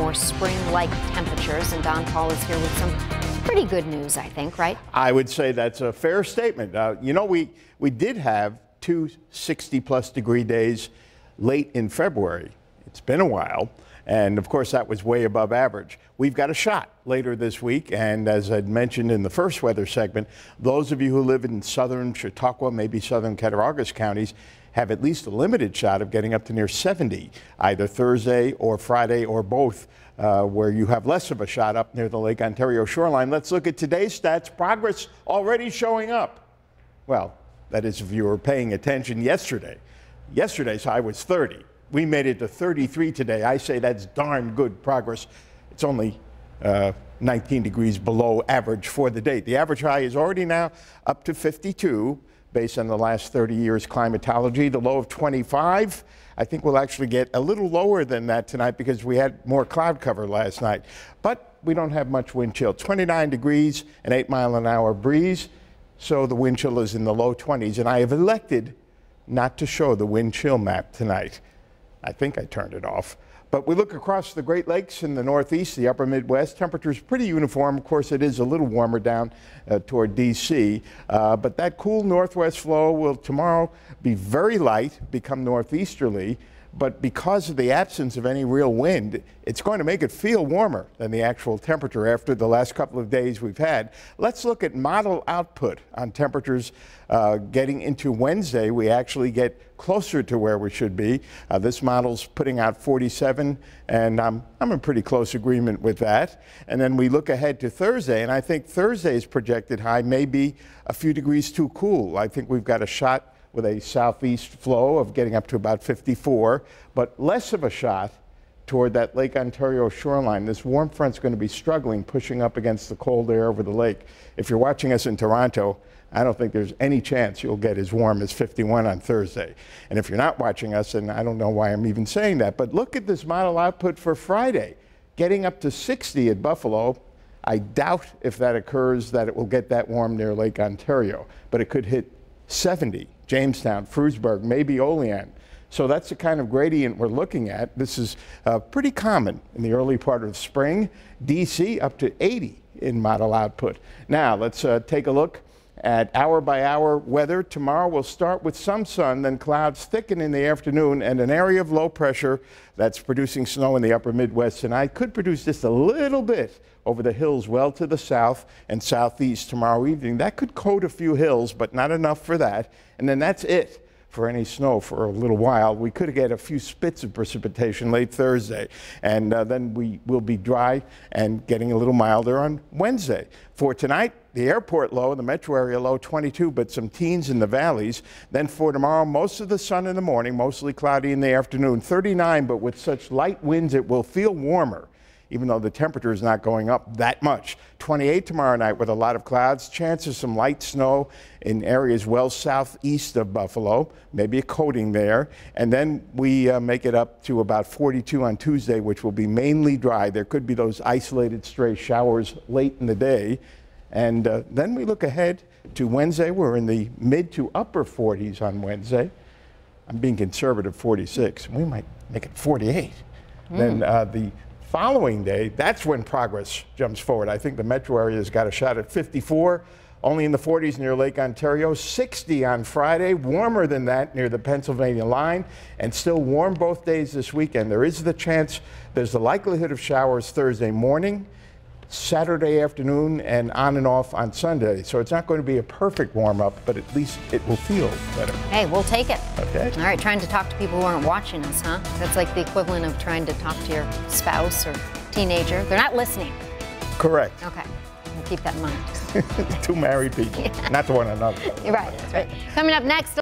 more spring-like temperatures. And Don Paul is here with some pretty good news, I think, right? I would say that's a fair statement. You know, we did have 2 60-plus degree days late in February. It's been a while. And of course, that was way above average. We've got a shot later this week. And as I'd mentioned in the first weather segment, those of you who live in southern Chautauqua, maybe southern Cattaraugus counties, have at least a limited shot of getting up to near 70, either Thursday or Friday or both, where you have less of a shot up near the Lake Ontario shoreline. Let's look at today's stats. Progress already showing up. Well, that is if you were paying attention yesterday. Yesterday's high was 30. We made it to 33 today. I say that's darn good progress. It's only 19 degrees below average for the day. The average high is already now up to 52 based on the last 30 years climatology. The low of 25. I think we'll actually get a little lower than that tonight because we had more cloud cover last night. But we don't have much wind chill. 29 degrees, an 8-mile-an-hour breeze. So the wind chill is in the low 20s. And I have elected not to show the wind chill map tonight. I think I turned it off. But we look across the Great Lakes in the Northeast, the upper Midwest. Temperatures pretty uniform. Of course, it is a little warmer down toward D.C. But that cool northwest flow will tomorrow be very light, become northeasterly. But because of the absence of any real wind, it's going to make it feel warmer than the actual temperature after the last couple of days we've had. Let's look at model output on temperatures getting into Wednesday. We actually get closer to where we should be. This model's putting out 47, and I'm in pretty close agreement with that. And then we look ahead to Thursday, and I think Thursday's projected high may be a few degrees too cool. I think we've got a shot with a southeast flow of getting up to about 54, but less of a shot toward that Lake Ontario shoreline. This warm front's going to be struggling, pushing up against the cold air over the lake. If you're watching us in Toronto, I don't think there's any chance you'll get as warm as 51 on Thursday. And if you're not watching us, and I don't know why I'm even saying that, but look at this model output for Friday, getting up to 60 at Buffalo. I doubt if that occurs that it will get that warm near Lake Ontario, but it could hit 70. Jamestown, Frewsburg, maybe Olean. So that's the kind of gradient we're looking at. This is pretty common in the early part of spring. D.C. up to 80 in model output. Now let's take a look at hour-by-hour weather. Tomorrow we'll start with some sun, then clouds thicken in the afternoon, and an area of low pressure that's producing snow in the upper Midwest tonight could produce just a little bit over the hills well to the south and southeast tomorrow evening. That could coat a few hills, but not enough for that. And then that's it for any snow for a little while. We could get a few spits of precipitation late Thursday, and then we will be dry and getting a little milder on Wednesday. For tonight, the airport low, the metro area low 22, but some teens in the valleys. Then for tomorrow, most of the sun in the morning, mostly cloudy in the afternoon, 39, but with such light winds it will feel warmer, even though the temperature is not going up that much. 28 tomorrow night with a lot of clouds, chance of some light snow in areas well southeast of Buffalo, maybe a coating there. And then we make it up to about 42 on Tuesday, which will be mainly dry. There could be those isolated stray showers late in the day. And then we look ahead to Wednesday. We're in the mid to upper 40s on Wednesday. I'm being conservative, 46. We might make it 48. Then the following day, that's when progress jumps forward. I think the metro area has got a shot at 54, only in the 40s near Lake Ontario, 60 on Friday, warmer than that near the Pennsylvania line, and still warm both days this weekend. There is the chance, there's the likelihood of showers Thursday morning, Saturday afternoon, and on and off on Sunday. So it's not going to be a perfect warm-up, but at least it will feel better. Hey, we'll take it. Okay. All right, trying to talk to people who aren't watching us, huh? That's like the equivalent of trying to talk to your spouse or teenager. They're not listening. Correct. Okay, we'll keep that in mind. Two married people, not to one another. You're right, that's right. Coming up next.